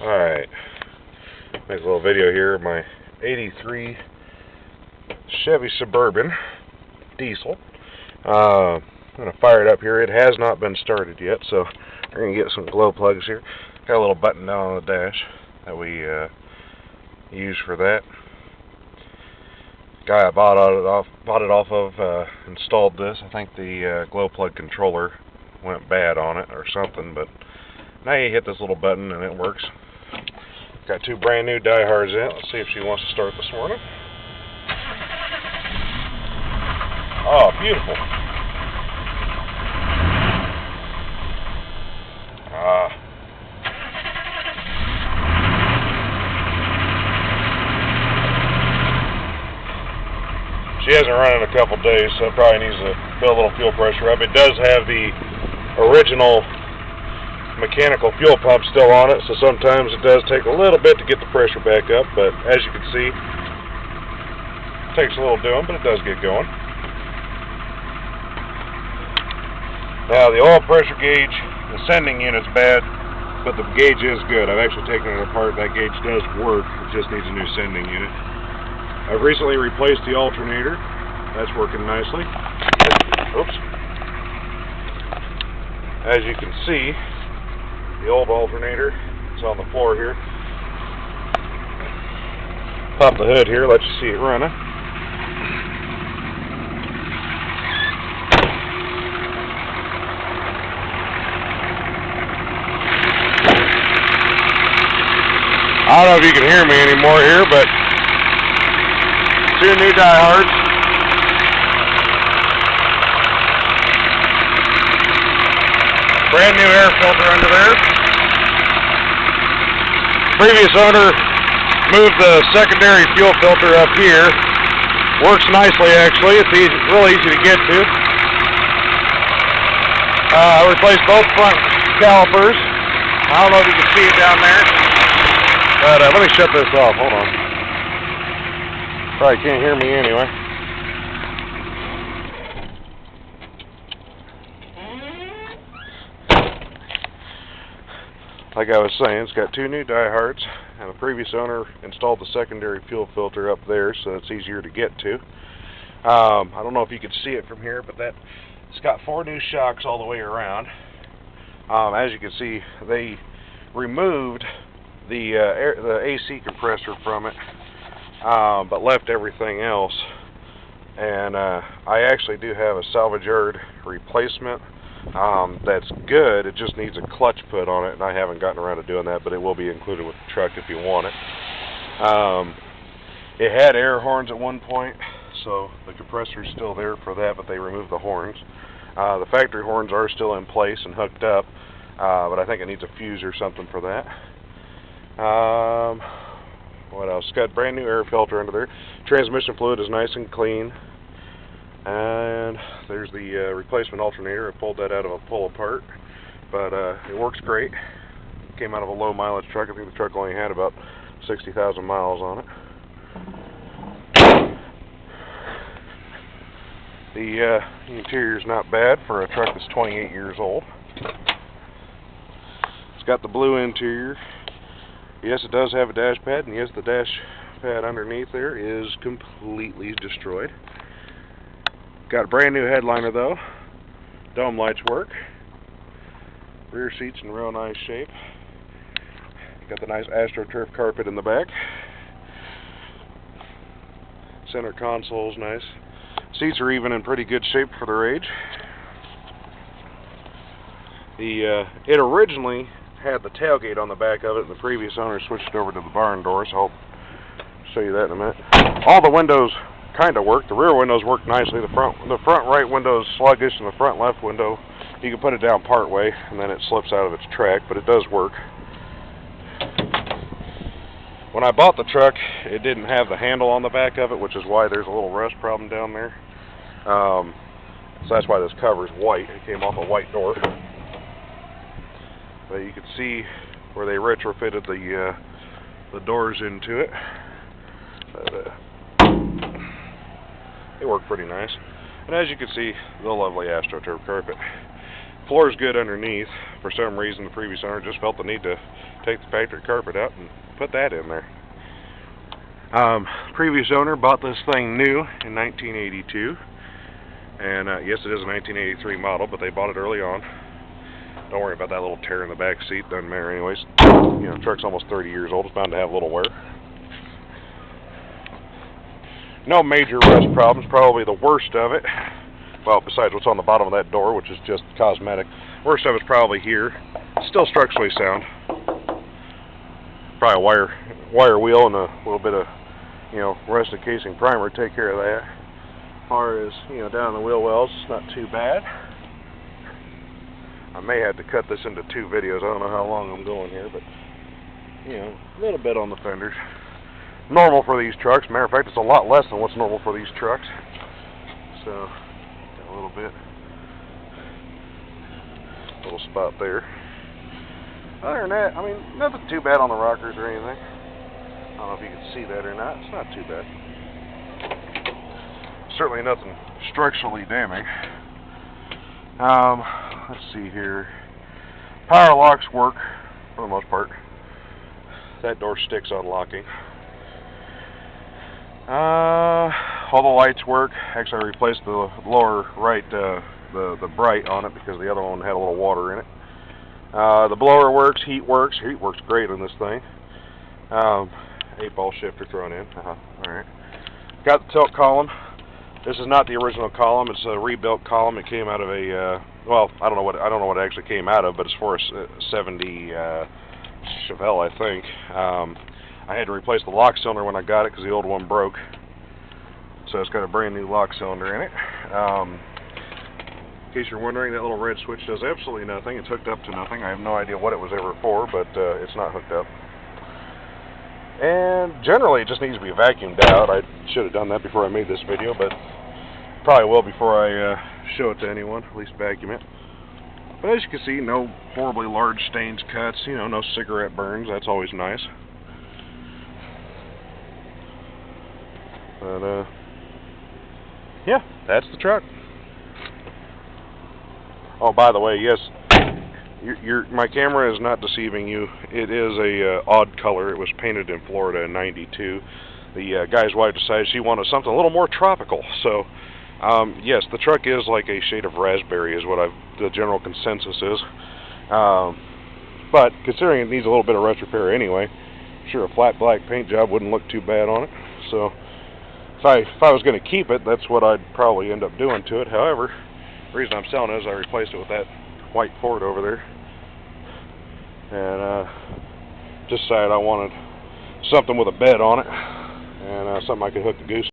Alright, make a little video here of my 83 Chevy Suburban diesel. I'm going to fire it up here. It has not been started yet, so we're going to get some glow plugs here. Got a little button down on the dash that we use for that. Guy I bought it off of installed this. I think the glow plug controller went bad on it or something, but now you hit this little button and it works. Got two brand new diehards in it. Let's see if she wants to start this morning. Oh, beautiful. She hasn't run in a couple days, so it probably needs to build a little fuel pressure up. It does have the original mechanical fuel pump still on it, so sometimes it does take a little bit to get the pressure back up, but as you can see, it takes a little doing, but it does get going. Now, the oil pressure gauge, the sending unit's bad, but the gauge is good. I've actually taken it apart. That gauge does work. It just needs a new sending unit. I've recently replaced the alternator. That's working nicely. Oops. As you can see, the old alternator is on the floor here. Pop the hood here, let you see it running. I don't know if you can hear me anymore here, but two new diehards. Brand new air filter under there. Previous owner moved the secondary fuel filter up here. Works nicely actually. It's real easy to get to. I replaced both front calipers. I don't know if you can see it down there. But let me shut this off. Hold on. Probably can't hear me anyway. Like I was saying, it's got two new diehards, and the previous owner installed the secondary fuel filter up there, so it's easier to get to. I don't know if you can see it from here, but it's got four new shocks all the way around. As you can see, they removed the AC compressor from it, but left everything else. And I actually do have a salvage yard replacement that's good. It just needs a clutch put on it, and I haven't gotten around to doing that, but it will be included with the truck if you want it. It had air horns at one point, so the compressor is still there for that, but they removed the horns. The factory horns are still in place and hooked up, but I think it needs a fuse or something for that. What else? It's got a brand new air filter under there. Transmission fluid is nice and clean. And there's the replacement alternator. I pulled that out of a pull apart, but it works great. Came out of a low mileage truck. I think the truck only had about 60,000 miles on it. The interior is not bad for a truck that's 28 years old. It's got the blue interior. Yes, it does have a dash pad, and yes, the dash pad underneath there is completely destroyed. Got a brand new headliner though. Dome lights work. Rear seats in real nice shape. Got the nice AstroTurf carpet in the back. Center console's nice. Seats are even in pretty good shape for their age. It originally had the tailgate on the back of it, and the previous owner switched it over to the barn door, so I'll show you that in a minute. All the windows kind of work. The rear windows work nicely. The front right window is sluggish, and the front left window, you can put it down part way, and then it slips out of its track, but it does work. When I bought the truck, it didn't have the handle on the back of it, which is why there's a little rust problem down there. So that's why this cover is white. It came off a white door. But you can see where they retrofitted the doors into it. But, they work pretty nice. And as you can see, the lovely AstroTurf carpet. Floor's good underneath. For some reason, the previous owner just felt the need to take the factory carpet out and put that in there. Previous owner bought this thing new in 1982, and yes, it is a 1983 model, but they bought it early on. Don't worry about that little tear in the back seat, doesn't matter anyways. You know, the truck's almost 30 years old, it's bound to have a little wear. No major rust problems, probably the worst of it. Well, besides what's on the bottom of that door, which is just cosmetic. Worst of it's probably here. Still structurally sound. Probably a wire wheel and a little bit of, you know, rusted casing primer take care of that. As far as, you know, down the wheel wells, it's not too bad. I may have to cut this into 2 videos. I don't know how long I'm going here, but, you know, a little bit on the fenders. Normal for these trucks. Matter of fact, it's a lot less than what's normal for these trucks. So, got a little bit. Little spot there. Other than that, I mean, nothing too bad on the rockers or anything. I don't know if you can see that or not. It's not too bad. Certainly nothing structurally damaged. Let's see here. Power locks work for the most part. That door sticks unlocking. All the lights work. Actually, I replaced the lower right, the bright on it because the other one had a little water in it. The blower works, heat works. Heat works great on this thing. 8-ball shifter thrown in. Alright. Got the tilt column. This is not the original column. It's a rebuilt column. It came out of a well, I don't know what it actually came out of, but it's for a 70 Chevelle, I think. I had to replace the lock cylinder when I got it because the old one broke. So it's got a brand new lock cylinder in it. In case you're wondering, that little red switch does absolutely nothing. It's hooked up to nothing. I have no idea what it was ever for, but it's not hooked up. And generally, it just needs to be vacuumed out. I should have done that before I made this video, but probably will before I show it to anyone, at least vacuum it. But as you can see, no horribly large stains, cuts, you know, no cigarette burns. That's always nice. But, yeah, that's the truck. Oh, by the way, yes, my camera is not deceiving you. It is a odd color. It was painted in Florida in '92. The guy's wife decided she wanted something a little more tropical. So, yes, the truck is like a shade of raspberry is what the general consensus is. But considering it needs a little bit of rust repair anyway, I'm sure a flat black paint job wouldn't look too bad on it. So, if I was going to keep it, that's what I'd probably end up doing to it. However, the reason I'm selling it is I replaced it with that white Ford over there, and just decided I wanted something with a bed on it, and something I could hook the goose